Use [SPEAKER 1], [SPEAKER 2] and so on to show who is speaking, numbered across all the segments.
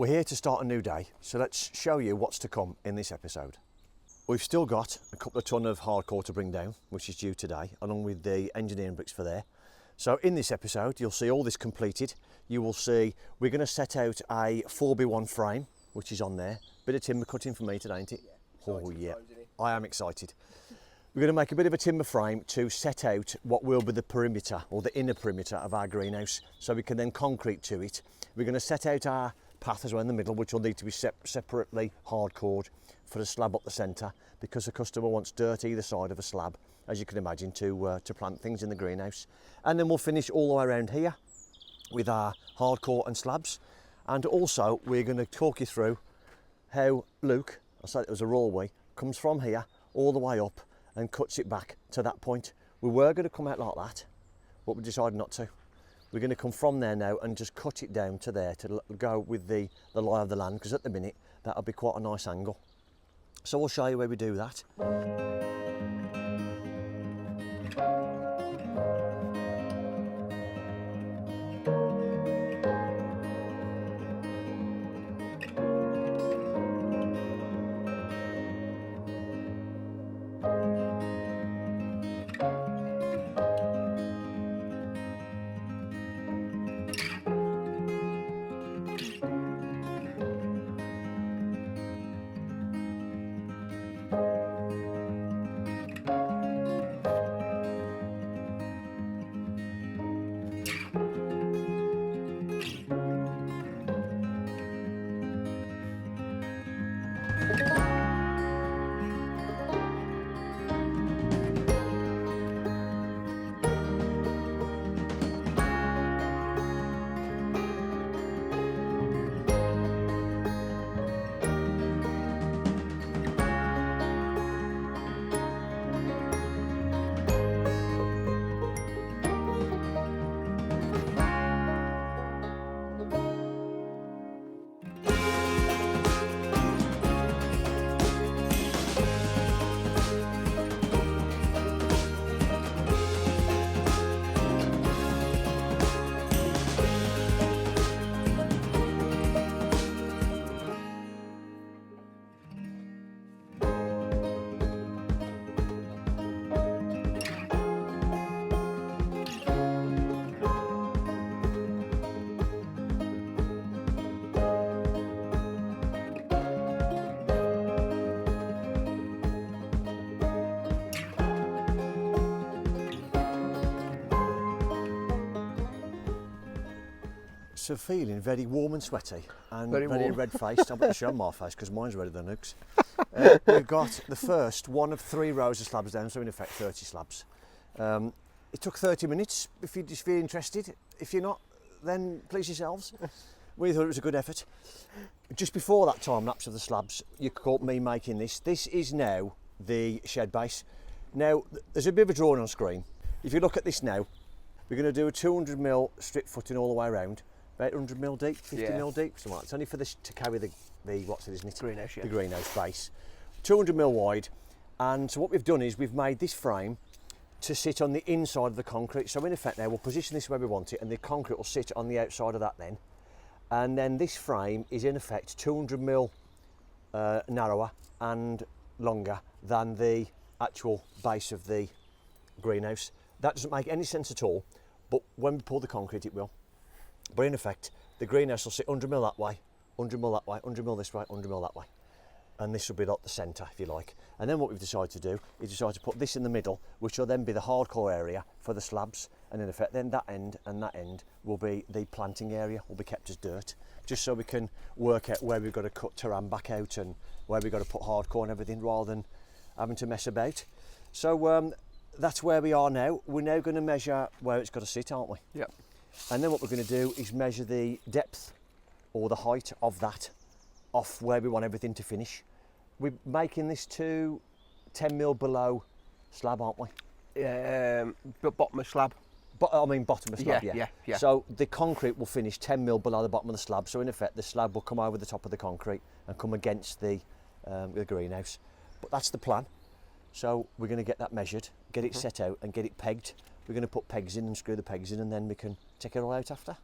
[SPEAKER 1] We're here to start a new day, so let's show you what's to come in this episode. We've still got a couple of tonne of hardcore to bring down, which is due today, along with the engineering bricks for there. So in this episode, you'll see all this completed. You will see we're going to set out a 4x1 frame, which is on there. Bit of timber cutting for me today, ain't it?
[SPEAKER 2] Yeah,
[SPEAKER 1] oh yeah, I am excited. We're going to make a bit of a timber frame to set out what will be the perimeter, or the inner perimeter of our greenhouse, so we can then concrete to it. We're going to set out our path as well in the middle, which will need to be separately hardcored for the slab up the centre, because the customer wants dirt either side of a slab, as you can imagine, to plant things in the greenhouse. And then we'll finish all the way around here with our hardcore and slabs. And also we're going to talk you through how Luke, I said it was a rollway, comes from here all the way up and cuts it back to that point. We were going to come out like that, but we decided not to. We're going to come from there now and just cut it down to there to go with the lie of the land, because at the minute that'll be quite a nice angle. So we'll show you where we do that. So feeling very warm and sweaty and very red-faced. I'm going to show my face because mine's redder than Luke's. We've got the first one of 3 rows of slabs down, so in effect 30 slabs. It took 30 minutes if you're interested. If you're not, then please yourselves. We thought it was a good effort. Just before that time lapse of the slabs, you caught me making this. This is now the shed base. Now, there's a bit of a drawing on screen. If you look at this now, we're going to do a 200mm strip footing all the way around. About 100mm deep, 50mm deep, something like that. It's only for this to carry the what's it, isn't it?
[SPEAKER 2] Greenhouse, yeah.
[SPEAKER 1] The greenhouse base. 200mm wide, and so what we've done is we've made this frame to sit on the inside of the concrete. So in effect now we'll position this where we want it, and the concrete will sit on the outside of that then. And then this frame is in effect 200mm narrower and longer than the actual base of the greenhouse. That doesn't make any sense at all, but when we pour the concrete it will. But in effect, the greenhouse will sit 100mm that way, 100mm that way, 100mm this way, 100mm that way. And this will be like the centre, if you like. And then what we've decided to do is decide to put this in the middle, which will then be the hardcore area for the slabs. And in effect, then that end and that end will be the planting area, will be kept as dirt, just so we can work out where we've got to cut terrain back out and where we've got to put hardcore and everything, rather than having to mess about. So that's where we are now. We're now going to measure where it's got to sit, aren't we?
[SPEAKER 2] Yep.
[SPEAKER 1] And then what we're going to do is measure the depth or the height of that off where we want everything to finish. We're making this to 10mm below slab, aren't we?
[SPEAKER 2] Bottom of slab.
[SPEAKER 1] I mean bottom of slab,
[SPEAKER 2] yeah.
[SPEAKER 1] So the concrete will finish 10mm below the bottom of the slab. So in effect, the slab will come over the top of the concrete and come against the greenhouse. But that's the plan. So we're going to get that measured, get it set out and get it pegged. We're going to put pegs in and screw the pegs in, and then we can take it all out after.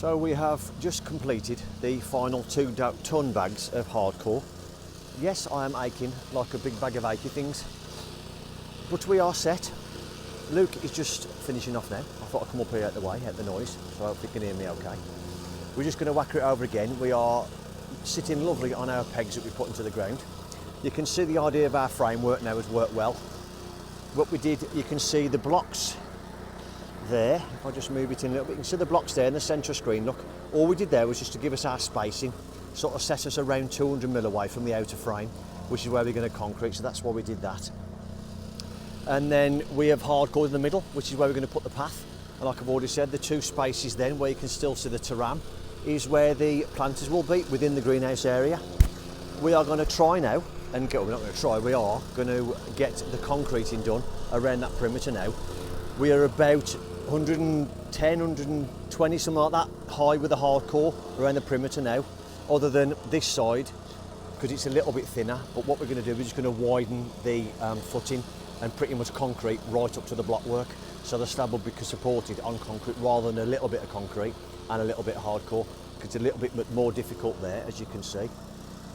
[SPEAKER 1] So we have just completed the final 2 ton bags of hardcore. Yes, I am aching like a big bag of achy things, but we are set. Luke is just finishing off now. I thought I'd come up here out the way, out the noise, so I hope you can hear me okay. We're just going to whack it over again. We are sitting lovely on our pegs that we put into the ground. You can see the idea of our framework now has worked well. What we did, you can see the blocks there. If I just move it in a little bit, you can see the blocks there in the centre screen. Look, all we did there was just to give us our spacing, sort of set us around 200mm away from the outer frame, which is where we're going to concrete, so that's why we did that. And then we have hardcore in the middle, which is where we're going to put the path. And like I've already said, the 2 spaces then where you can still see the terrain is where the planters will be within the greenhouse area. We are going to try now, and we're not going to try, we are going to get the concreting done around that perimeter now. We are about 110, 120, something like that, high with the hardcore around the perimeter now, other than this side, because it's a little bit thinner. But what we're going to do, we're just going to widen the footing and pretty much concrete right up to the block work. So the slab will be supported on concrete rather than a little bit of concrete and a little bit of hardcore, because it's a little bit more difficult there, as you can see,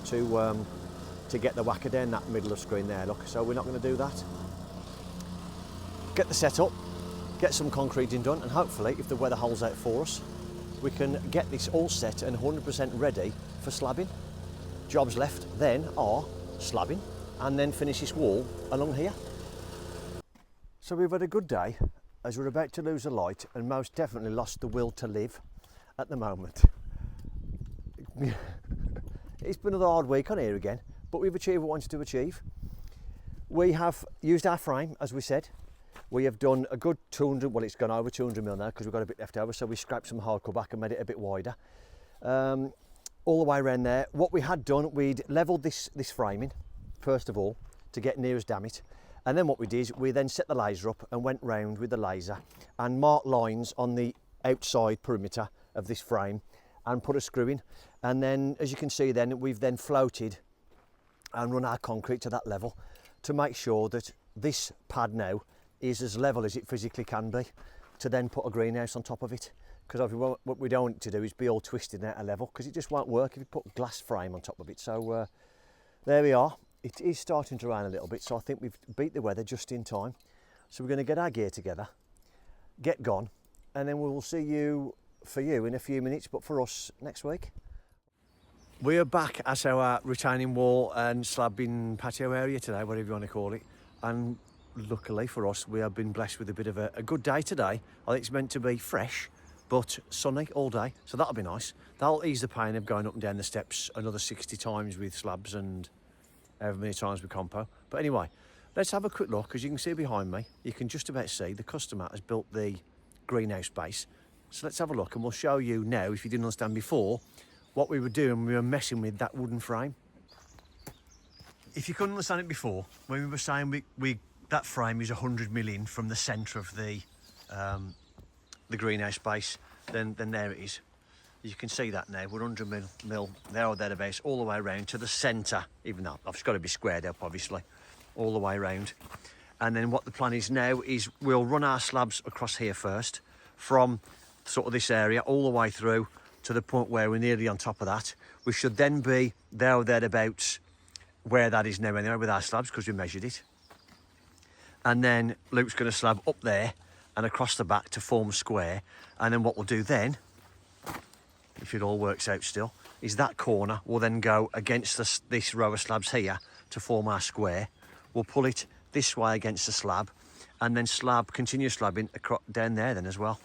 [SPEAKER 1] to get the whacker down that middle of screen there, look. So we're not going to do that. Get the setup, get some concreting done, and hopefully, if the weather holds out for us, we can get this all set and 100% ready for slabbing. Jobs left then are slabbing and then finish this wall along here. So we've had a good day as we're about to lose a light and most definitely lost the will to live at the moment. It's been another hard week on here again, but we've achieved what we wanted to achieve. We have used our frame, as we said. We have done a good 200, well, it's gone over 200mm now because we've got a bit left over, so we scraped some hardcore back and made it a bit wider. All the way around there. What we had done, we'd levelled this framing, first of all, to get near as damn it. And then what we did, we then set the laser up and went round with the laser and marked lines on the outside perimeter of this frame and put a screw in. And then, as you can see then, we've then floated and run our concrete to that level to make sure that this pad now is as level as it physically can be, to then put a greenhouse on top of it. Because what we don't want to do is be all twisted out of level, because it just won't work if you put a glass frame on top of it. So there we are. It is starting to rain a little bit, so I think we've beat the weather just in time. So we're going to get our gear together, get gone, and then we will see you, for you, in a few minutes, but for us next week. We are back at our retaining wall and slabbing patio area today, whatever you want to call it. And luckily for us, we have been blessed with a bit of a good day today. I think it's meant to be fresh, but sunny all day, so that'll be nice. That'll ease the pain of going up and down the steps another 60 times with slabs and however many times with compo. But anyway, let's have a quick look. As you can see behind me, you can just about see the customer has built the greenhouse base. So let's have a look and we'll show you now, if you didn't understand before, what we were doing when we were messing with that wooden frame. If you couldn't understand it before, when we were saying that frame is 100mm in from the centre of the greenhouse base, then there it is. You can see that now, we're 100mm there or thereabouts, all the way around to the centre, even though it's got to be squared up, obviously, all the way around. And then what the plan is now is we'll run our slabs across here first, from sort of this area all the way through to the point where we're nearly on top of that. We should then be there or thereabouts where that is now anyway with our slabs, because we measured it. And then Luke's going to slab up there and across the back to form a square. And then what we'll do then, if it all works out still, is that corner will then go against this row of slabs here to form our square. We'll pull it this way against the slab and then continue slabbing down there then as well.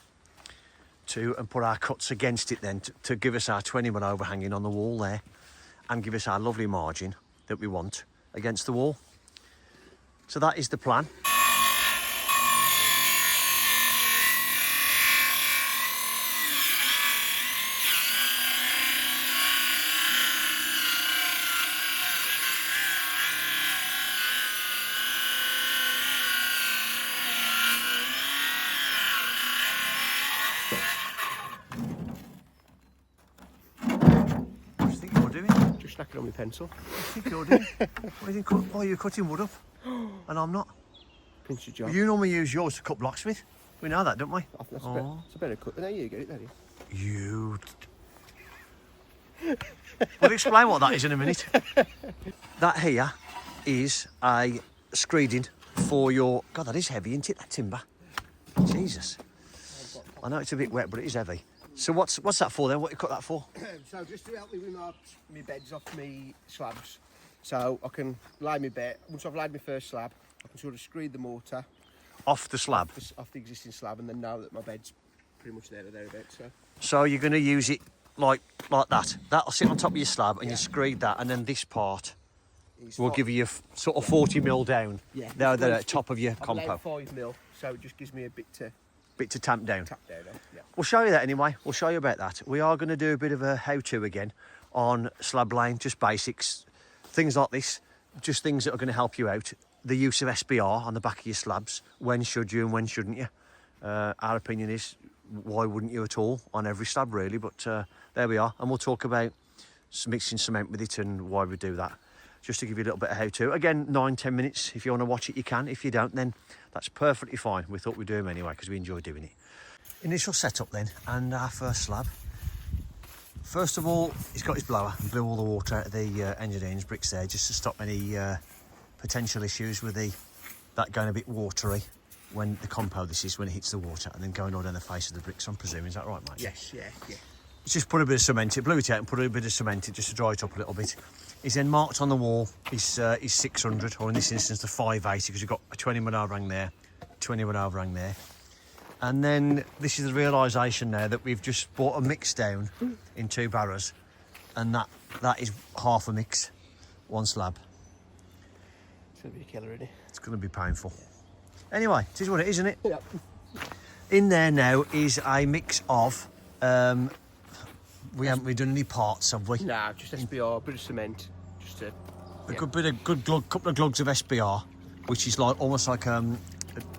[SPEAKER 1] And put our cuts against it then to give us our 20mm overhanging on the wall there and give us our lovely margin that we want against the wall. So that is the plan.
[SPEAKER 2] Snacking on my pencil.
[SPEAKER 1] What do you think you're doing? What do you think? Why are you cutting wood up? And I'm not.
[SPEAKER 2] Pinch your job.
[SPEAKER 1] You normally use yours to cut blocks with. We know that, don't we?
[SPEAKER 2] That's a better cut than how you get it, don't you?
[SPEAKER 1] You. We'll explain what that is in a minute. That here is a screeding for your. God, that is heavy, isn't it? That timber. Jesus. I know it's a bit wet, but it is heavy. So what's that for then? What you cut that for?
[SPEAKER 2] So just to help me with my beds off my slabs, so I can lay my bed. Once I've laid my first slab, I can sort of screed the mortar
[SPEAKER 1] Off the slab.
[SPEAKER 2] off the existing slab, and then know that my bed's pretty much there or thereabouts.
[SPEAKER 1] So you're going to use it like that. That'll sit on top of your slab, and you screed that, and then this part will give you sort of 40 mil down.
[SPEAKER 2] Yeah.
[SPEAKER 1] There, at the top of your
[SPEAKER 2] I've
[SPEAKER 1] compo.
[SPEAKER 2] laid 5 mil, so it just gives me a bit to
[SPEAKER 1] Tamp down.
[SPEAKER 2] tap down on. Yeah.
[SPEAKER 1] We'll show you that anyway. We'll show you about that. We are going to do a bit of a how-to again on slab laying, just basics, things like this, just things that are going to help you out. The use of SBR on the back of your slabs. When should you and when shouldn't you? Our opinion is, why wouldn't you at all on every slab really? But there we are, and we'll talk about mixing cement with it and why we do that. Just to give you a little bit of how-to. Again, 9-10 minutes. If you want to watch it, you can. If you don't, then that's perfectly fine. We thought we'd do them anyway because we enjoy doing it. Initial setup then, and our first slab. First of all, he's got his blower and blew all the water out of the engineering's bricks there, just to stop any potential issues with that going a bit watery when the compo this is when it hits the water and then going all down the face of the bricks. I'm presuming, is that right, mate?
[SPEAKER 2] Yes, yeah.
[SPEAKER 1] He's just put a bit of cement, it blew it out and put a bit of cement in just to dry it up a little bit. He's then marked on the wall his 600, or in this instance the 580, because you've got a 20mm overhang there, 20mm overhang there. And then this is the realisation now that we've just bought a mix down in 2 barrows, and that is half a mix, 1 slab.
[SPEAKER 2] It's going to be a killer, isn't it?
[SPEAKER 1] It's going to be painful. Anyway, it is what it is, isn't it?
[SPEAKER 2] Yeah.
[SPEAKER 1] In there now is a mix of, we haven't really done any parts, have we?
[SPEAKER 2] Nah, just SBR, bit of cement, just to...
[SPEAKER 1] A good bit of couple of glugs of SBR, which is like almost like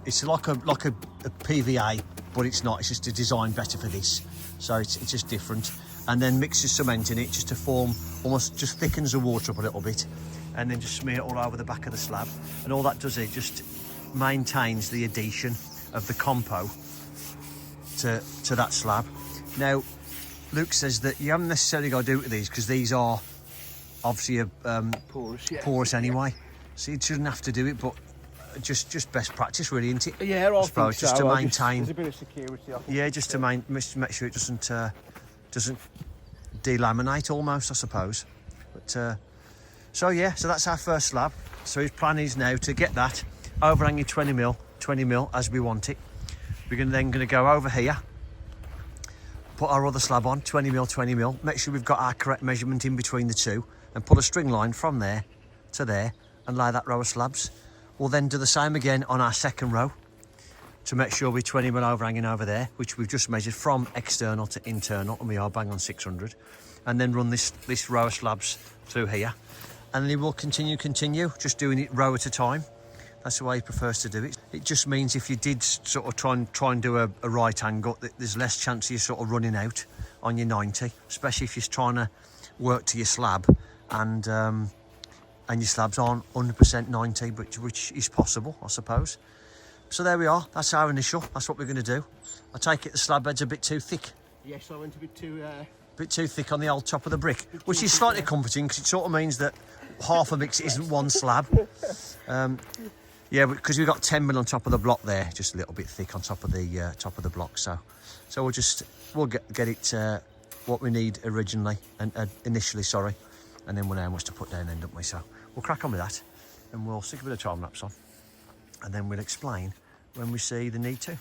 [SPEAKER 1] it's like a PVA, but it's not. It's just designed better for this, so it's just different. And then mixes cement in it just to form, almost just thickens the water up a little bit, and then just smear it all over the back of the slab. And all that does, it just maintains the adhesion of the compo to that slab. Now, Luke says that you haven't necessarily got to do it with these because these are obviously porous anyway, so you shouldn't have to do it, but just best practice really, isn't it?
[SPEAKER 2] Yeah, I
[SPEAKER 1] suppose,
[SPEAKER 2] think
[SPEAKER 1] just
[SPEAKER 2] so.
[SPEAKER 1] to maintain.
[SPEAKER 2] There's a bit of security. I think.
[SPEAKER 1] Yeah, just to make sure it doesn't delaminate almost, I suppose. But so yeah, so that's our first slab. So his plan is now to get that overhanging 20 mil as we want it. We're then going to go over here, put our other slab on, 20 mil, make sure we've got our correct measurement in between the two, and pull a string line from there to there and lay that row of slabs. We'll then do the same again on our second row to make sure we're 20 mil overhanging over there, which we've just measured from external to internal, and we are bang on 600. And then run this row of slabs through here. And then we'll continue, just doing it row at a time. That's the way he prefers to do it. It just means if you did sort of try and do a right angle, there's less chance of you sort of running out on your 90, especially if you're trying to work to your slab and your slabs aren't 100% 90, which is possible, I suppose. So there we are. That's our initial. That's what we're going to do. I take it the slab bed's a bit too thick.
[SPEAKER 2] Yes, I went a bit too...
[SPEAKER 1] Bit too thick on the old top of the brick, which is slightly comforting because it sort of means that half a mix isn't 1 slab. Yeah, because we've got 10 mil on top of the block there, just a little bit thick on top of the block. So we'll get it what we need originally and initially, sorry, and then we'll know how much to put down then, don't we? So we'll crack on with that, and we'll stick a bit of time lapse on, and then we'll explain when we see the need to.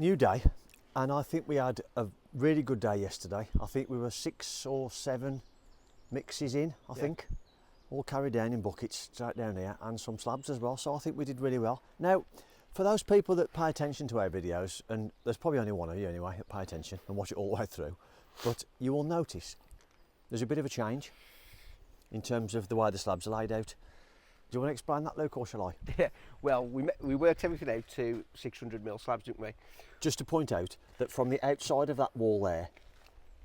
[SPEAKER 1] new day, and I think we had a really good day yesterday. I think we were 6 or 7 mixes in, I think, all carried down in buckets straight down here, and some slabs as well, so I think we did really well. Now, for those people that pay attention to our videos, and there's probably only one of you anyway that pay attention and watch it all the way through, but you will notice there's a bit of a change in terms of the way the slabs are laid out. Do you want to explain that, Luke, or shall I?
[SPEAKER 2] Yeah, well, we worked everything out to 600mm slabs, didn't we?
[SPEAKER 1] Just to point out that from the outside of that wall there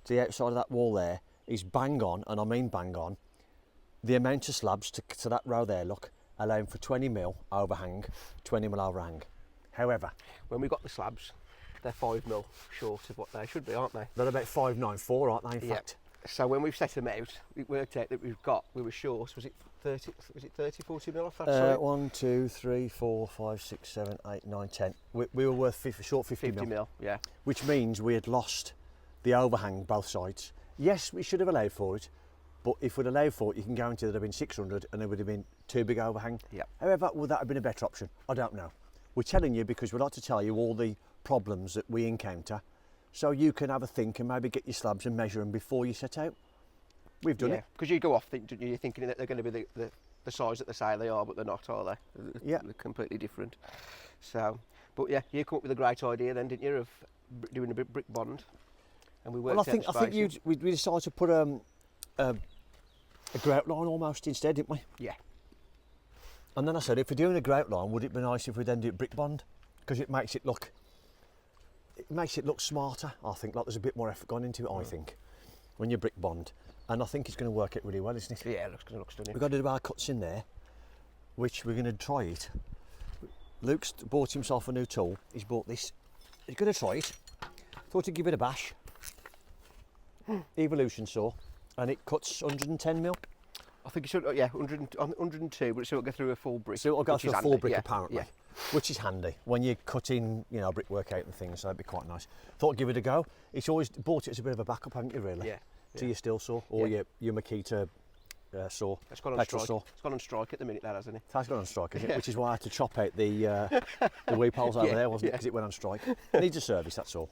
[SPEAKER 1] to the outside of that wall there is bang on, and I mean bang on, the amount of slabs to that row there, look, allowing for 20mm overhang, 20mm overhang. However,
[SPEAKER 2] when we got the slabs, they're 5mm short of what they should be, aren't they?
[SPEAKER 1] they're about 594, aren't they, in fact?
[SPEAKER 2] So when we've set them out, it worked out that we were short, was it 30, 40mm off that side?
[SPEAKER 1] 1, 2, 3, 4, 5, 6, 7, 8, 9, 10. We were worth short 50mm.
[SPEAKER 2] Yeah.
[SPEAKER 1] Which means we had lost the overhang both sides. Yes, we should have allowed for it, but if we'd allowed for it, you can guarantee there'd have been 600 and there would have been too big overhang.
[SPEAKER 2] Yep.
[SPEAKER 1] However, would that have been a better option? I don't know. We're telling you because we'd like to tell you all the problems that we encounter, so you can have a think and maybe get your slabs and measure them before you set out. We've done it.
[SPEAKER 2] Because you go off, you're thinking that they're going to be the size that they say they are, but they're not, are they?
[SPEAKER 1] Yeah.
[SPEAKER 2] They're completely different. So, but yeah, you come up with a great idea then, didn't you, of doing a brick bond? And we worked
[SPEAKER 1] Well, I think we decided to put a grout line almost instead, didn't we?
[SPEAKER 2] Yeah.
[SPEAKER 1] And then I said, if we're doing a grout line, would it be nice if we then do a brick bond? Because it makes it look smarter, I think, like there's a bit more effort gone into it, I think, when you brick bond. And I think it's going to work out really well, isn't it?
[SPEAKER 2] Yeah, it looks stunning.
[SPEAKER 1] We've got to do our cuts in there, which we're going to try it. Luke's bought himself a new tool. He's bought this. He's going to try it. Thought he'd give it a bash. Evolution saw, and it cuts 110mm.
[SPEAKER 2] I think it should, 102, but it should go through a full brick.
[SPEAKER 1] So it'll go through a full brick, apparently,
[SPEAKER 2] yeah.
[SPEAKER 1] which is handy when you're cutting, brickwork out and things. So it'd be quite nice. Thought I'd give it a go. It's always bought it as a bit of a backup, haven't you? Really?
[SPEAKER 2] Yeah.
[SPEAKER 1] To your steel saw or your Makita saw.
[SPEAKER 2] It's gone on
[SPEAKER 1] petrol
[SPEAKER 2] strike.
[SPEAKER 1] saw.
[SPEAKER 2] It's gone on strike at the minute, that hasn't it?
[SPEAKER 1] It has gone on strike, isn't it? Which is why I had to chop out the wee poles over there, wasn't it? Because it went on strike. Needs a service, that's all.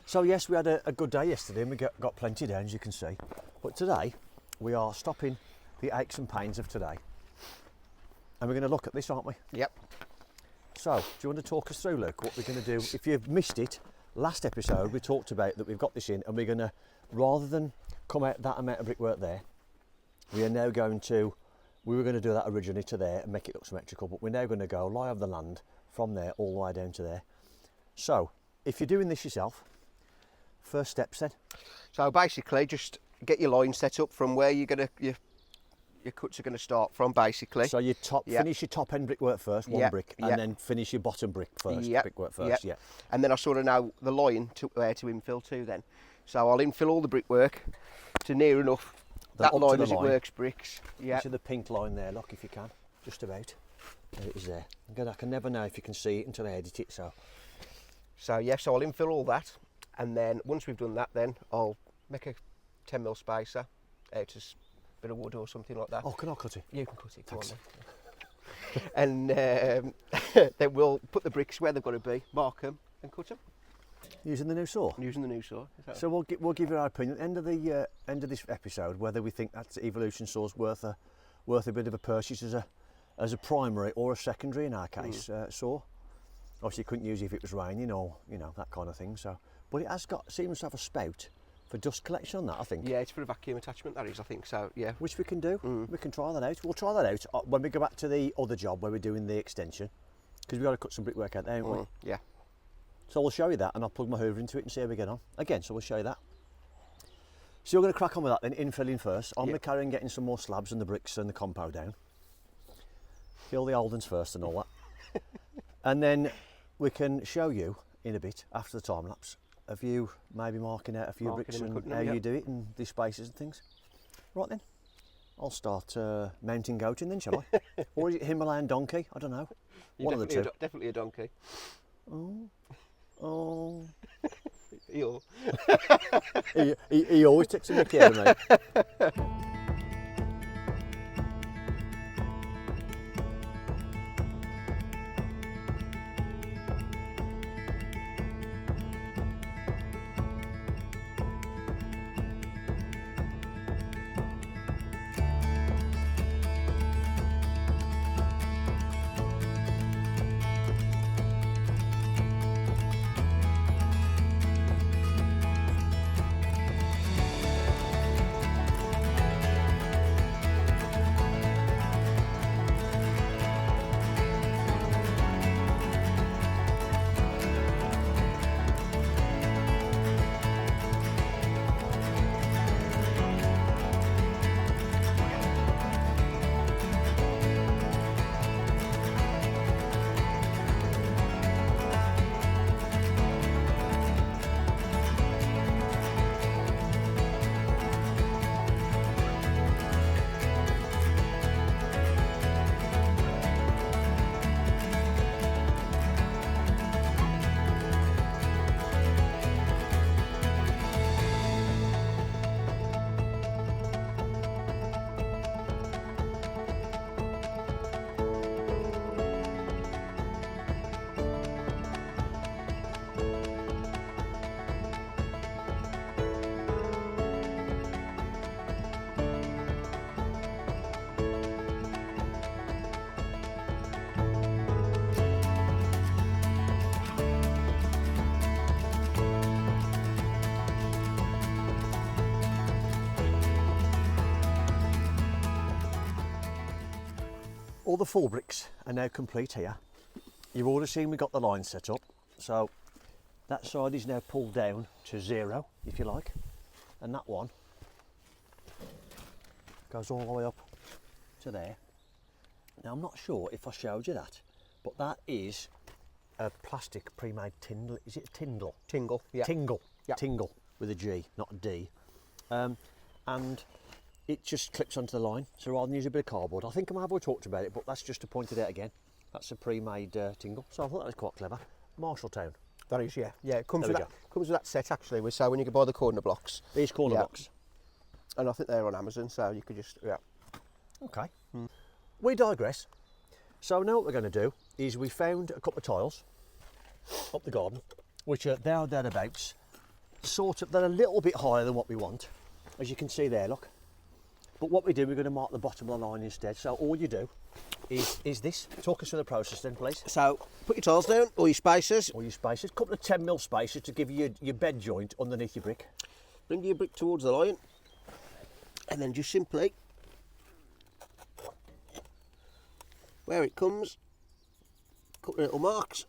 [SPEAKER 1] So yes, we had a good day yesterday, and we got plenty down, as you can see. But today we are stopping the aches and pains of today, and we're going to look at this, aren't we?
[SPEAKER 2] Yep.
[SPEAKER 1] So, do you want to talk us through, Luke, what we're going to do? If you've missed it, last episode we talked about that we've got this in, and we're going to, rather than come out that amount of brickwork there, we are now going to, we were going to do that originally to there and make it look symmetrical, but we're now going to go lie over the land from there all the way down to there. So, if you're doing this yourself, first steps then?
[SPEAKER 2] So basically, just get your line set up from where you're going to, your cuts are going to start from, basically.
[SPEAKER 1] So you finish your top end brickwork first, one brick, and then finish your bottom brick first, brickwork first,
[SPEAKER 2] And then I sort of know the line to where to infill to then. So I'll infill all the brickwork to near enough that line as it works bricks. Yeah.
[SPEAKER 1] To the pink line there, look, if you can, just about. There it is there. I can never know if you can see it until I edit it, so.
[SPEAKER 2] So yeah, so I'll infill all that, and then once we've done that, then I'll make a 10mm spacer out as bit of wood or something like that.
[SPEAKER 1] Oh, can I cut it?
[SPEAKER 2] You can cut it.
[SPEAKER 1] Thanks.
[SPEAKER 2] And then we'll put the bricks where they've got to be, mark them, and cut them.
[SPEAKER 1] Using the new saw.
[SPEAKER 2] Using the new saw.
[SPEAKER 1] So we'll give you our opinion at the end of this episode whether we think that evolution saw's worth a bit of a purchase as a primary or a secondary in our case saw. Obviously, you couldn't use it if it was raining or that kind of thing. So, but it seems to have a spout for dust collection on that, I think.
[SPEAKER 2] Yeah, it's for a vacuum attachment, that is, I think, so, yeah.
[SPEAKER 1] Which we can do. We can try that out. We'll try that out when we go back to the other job where we're doing the extension, because we've got to cut some brickwork out there, haven't we?
[SPEAKER 2] Yeah.
[SPEAKER 1] So we'll show you that, and I'll plug my hoover into it and see how we get on. Again, so we'll show you that. So you're going to crack on with that then, infilling first. I'm going to carry on getting some more slabs and the bricks and the compo down. Kill the old ones first and all that. And then we can show you in a bit, after the time lapse, of you maybe marking out a few bricks and how you do it and the spaces and things. Right then, I'll start mountain goating then, shall I? Or is it Himalayan donkey? I don't know. One of the two.
[SPEAKER 2] Definitely a donkey.
[SPEAKER 1] Oh.
[SPEAKER 2] he
[SPEAKER 1] always takes a mickey out of me. All the full bricks are now complete here. You've already seen we got the line set up, so that side is now pulled down to 0, if you like, and that one goes all the way up to there. Now I'm not sure if I showed you that, but that is a plastic pre-made tindle. Is it a tindle?
[SPEAKER 2] Tingle, yeah.
[SPEAKER 1] Tingle,
[SPEAKER 2] Yeah.
[SPEAKER 1] tingle with a G, not a D. And it just clips onto the line, so rather than use a bit of cardboard, I think I might have already talked about it, but that's just to point it out again. That's a pre-made tingle, so I thought that was quite clever. Marshalltown.
[SPEAKER 2] That is, yeah. Yeah, it comes
[SPEAKER 1] There
[SPEAKER 2] with
[SPEAKER 1] we
[SPEAKER 2] that. Comes with that set actually. So when you can buy the corner blocks,
[SPEAKER 1] These corner
[SPEAKER 2] Yeah.
[SPEAKER 1] blocks.
[SPEAKER 2] and I think they're on Amazon, so you could just
[SPEAKER 1] Okay. We digress. So now what we're going to do is we found a couple of tiles up the garden, which are there or thereabouts, sort of, they're a little bit higher than what we want, as you can see there, look. But what we do, we're going to mark the bottom of the line instead. So all you do is this. Talk us through the process then, please.
[SPEAKER 2] So put your tiles down, or your spacers.
[SPEAKER 1] All your spacers, a couple of 10mm spacers to give you your bed joint underneath your brick.
[SPEAKER 2] Bring your brick towards the line, and then just simply, where it comes, a couple of little marks,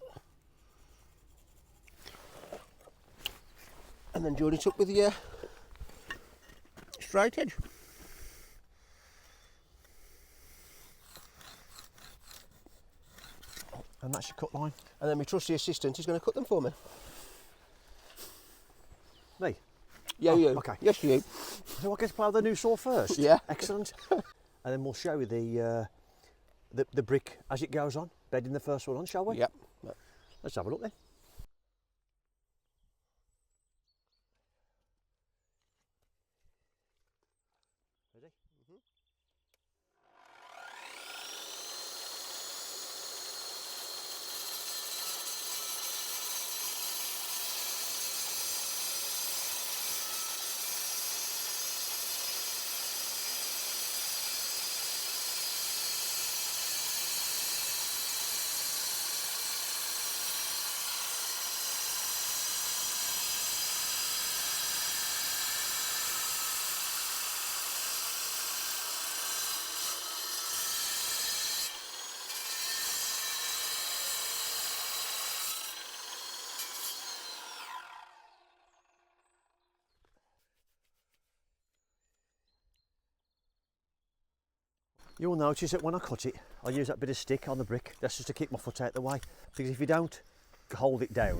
[SPEAKER 2] and then join it up with your straight edge.
[SPEAKER 1] And that's your cut line.
[SPEAKER 2] And then my trusty assistant is going to cut them for me.
[SPEAKER 1] Me?
[SPEAKER 2] Yeah,
[SPEAKER 1] Oh,
[SPEAKER 2] you.
[SPEAKER 1] okay.
[SPEAKER 2] Yes, you.
[SPEAKER 1] So I get to play with the new saw first?
[SPEAKER 2] Yeah.
[SPEAKER 1] Excellent. And then we'll show you the brick as it goes on, bedding the first one on, shall we?
[SPEAKER 2] Yep.
[SPEAKER 1] Let's have a look then. Ready? You'll notice that when I cut it, I use that bit of stick on the brick. That's just to keep my foot out of the way. Because if you don't hold it down,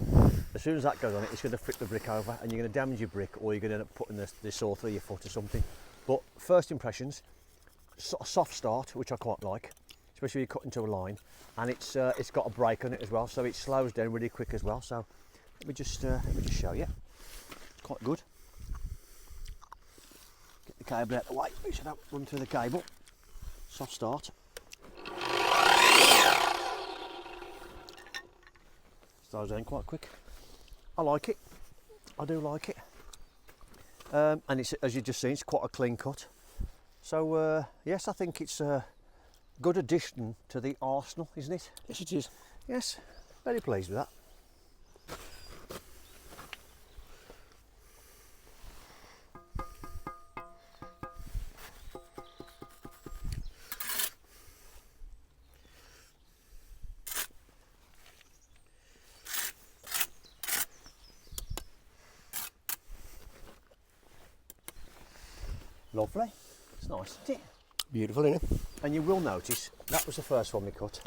[SPEAKER 1] as soon as that goes on it, it's going to flip the brick over and you're going to damage your brick, or you're going to end up putting the saw through your foot or something. But first impressions, a soft start, which I quite like, especially when you cut into a line, and it's got a brake on it as well, so it slows down really quick as well. So let me just show you. It's quite good. Get the cable out of the way, make sure I don't run through the cable. Soft start. Slows down quite quick. I like it. I do like it. And it's, as you've just seen, it's quite a clean cut. So yes, I think it's a good addition to the arsenal, isn't it?
[SPEAKER 2] Yes, it is.
[SPEAKER 1] Yes, very pleased with that. Lovely. It's nice, isn't it?
[SPEAKER 2] Beautiful, isn't it?
[SPEAKER 1] And you will notice that was the first one we cut,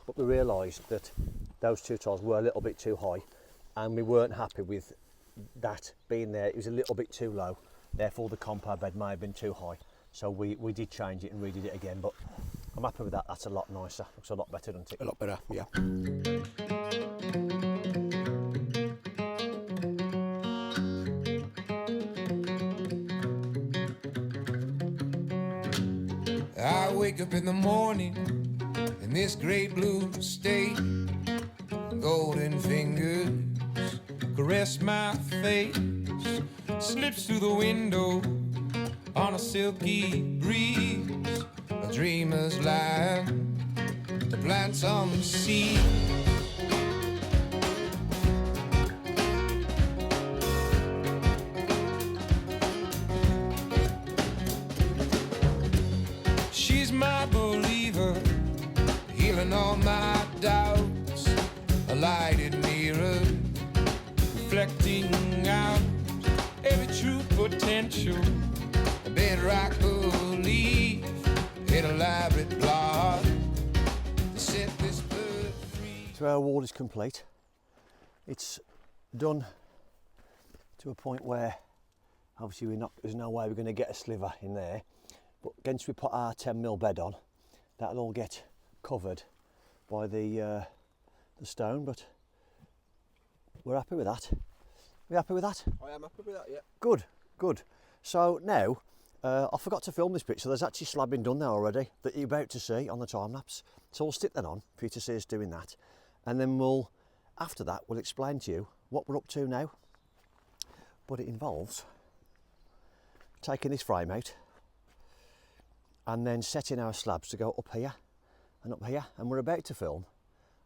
[SPEAKER 1] but we realised that those two tiles were a little bit too high, and we weren't happy with that being there. It was a little bit too low, therefore the compound bed may have been too high. So we did change it and redid it again, but I'm happy with that. That's a lot nicer. Looks a lot better, doesn't it?
[SPEAKER 2] A lot better, yeah.
[SPEAKER 3] I wake up in the morning in this great blue state. Golden fingers caress my face. Slips through the window on a silky breeze. A dreamer's life to plant some seeds. She's my believer, lighted mirror, reflecting out every true potential. A bedrock belief, an elaborate plot to set this bird free.
[SPEAKER 1] So our wall is complete. It's done to a point where obviously there's no way we're going to get a sliver in there, but once we put our 10mm bed on, that'll all get covered by the stone. But we're happy with that. We happy with that?
[SPEAKER 2] I am happy with that, yeah.
[SPEAKER 1] Good, good. So now I forgot to film this bit, so there's actually slabbing done there already that you're about to see on the time lapse. So we'll stick that on for you to see us doing that, and then after that we'll explain to you what we're up to now. But it involves taking this frame out and then setting our slabs to go up here and up here, and we're about to film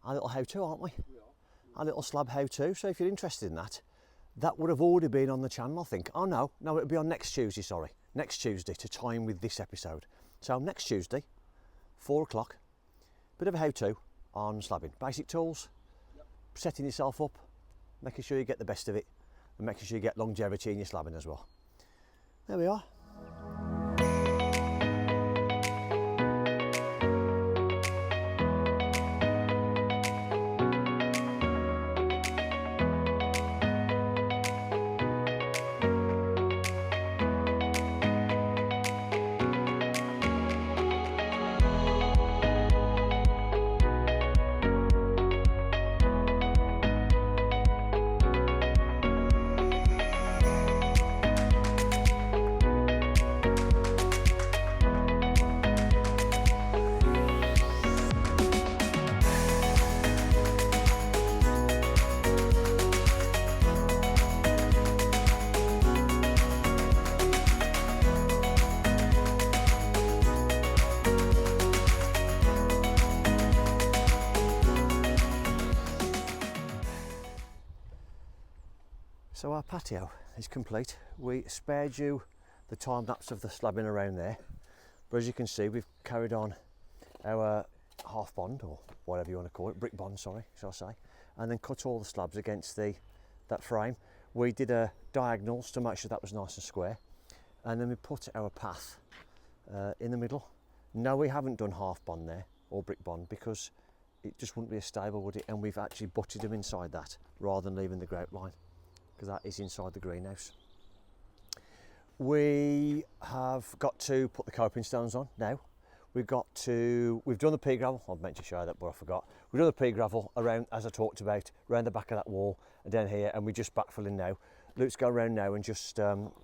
[SPEAKER 1] our little how-to, aren't we?
[SPEAKER 2] We are.
[SPEAKER 1] Our little slab how-to. So if you're interested in that, that would have already been on the channel, I think. Oh no, it'll be on next Tuesday, sorry. Next Tuesday, to time with this episode. So next Tuesday, 4 o'clock, bit of a how-to on slabbing. Basic tools, setting yourself up, making sure you get the best of it, and making sure you get longevity in your slabbing as well. There we are. So our patio is complete. We spared you the time lapse of the slabbing around there, but as you can see, we've carried on our half bond, or whatever you want to call it, brick bond, sorry, shall I say, and then cut all the slabs against that frame. We did a diagonals to make sure that was nice and square, and then we put our path in the middle. No, we haven't done half bond there or brick bond because it just wouldn't be as stable, would it? And we've actually butted them inside that rather than leaving the grout line, because that is inside the greenhouse. We have got to put the coping stones on now. We've done the pea gravel. I meant to show that, but I forgot. We've done the pea gravel around, as I talked about, around the back of that wall and down here, and we're just backfilling now. Luke's going around now and just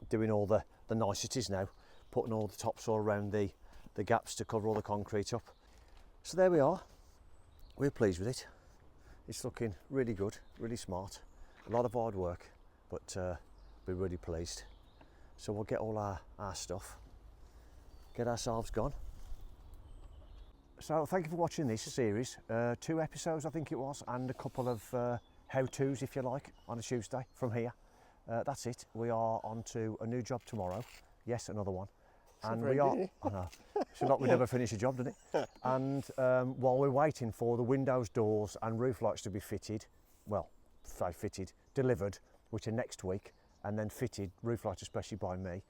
[SPEAKER 1] doing all the niceties now, putting all the topsoil around the gaps to cover all the concrete up. So there we are. We're pleased with it. It's looking really good, really smart. A lot of hard work, but we're really pleased. So we'll get all our stuff, get ourselves gone. So thank you for watching this series. 2 episodes I think it was, and a couple of how-tos, if you like, on a Tuesday from here. That's it. We are on to a new job tomorrow. Yes, another one. And we are, I know, it's like we never finish a job, doesn't it? And while we're waiting for the windows, doors and roof lights to be fitted, well, delivered, which are next week, and then fitted, roof lights especially by me,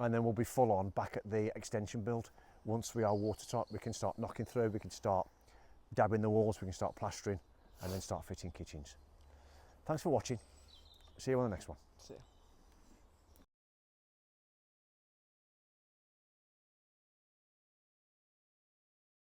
[SPEAKER 1] and then we'll be full on back at the extension build. Once we are watertight, we can start knocking through, we can start dabbing the walls, we can start plastering, and then start fitting kitchens. Thanks for watching. See you on the next one.
[SPEAKER 2] See ya.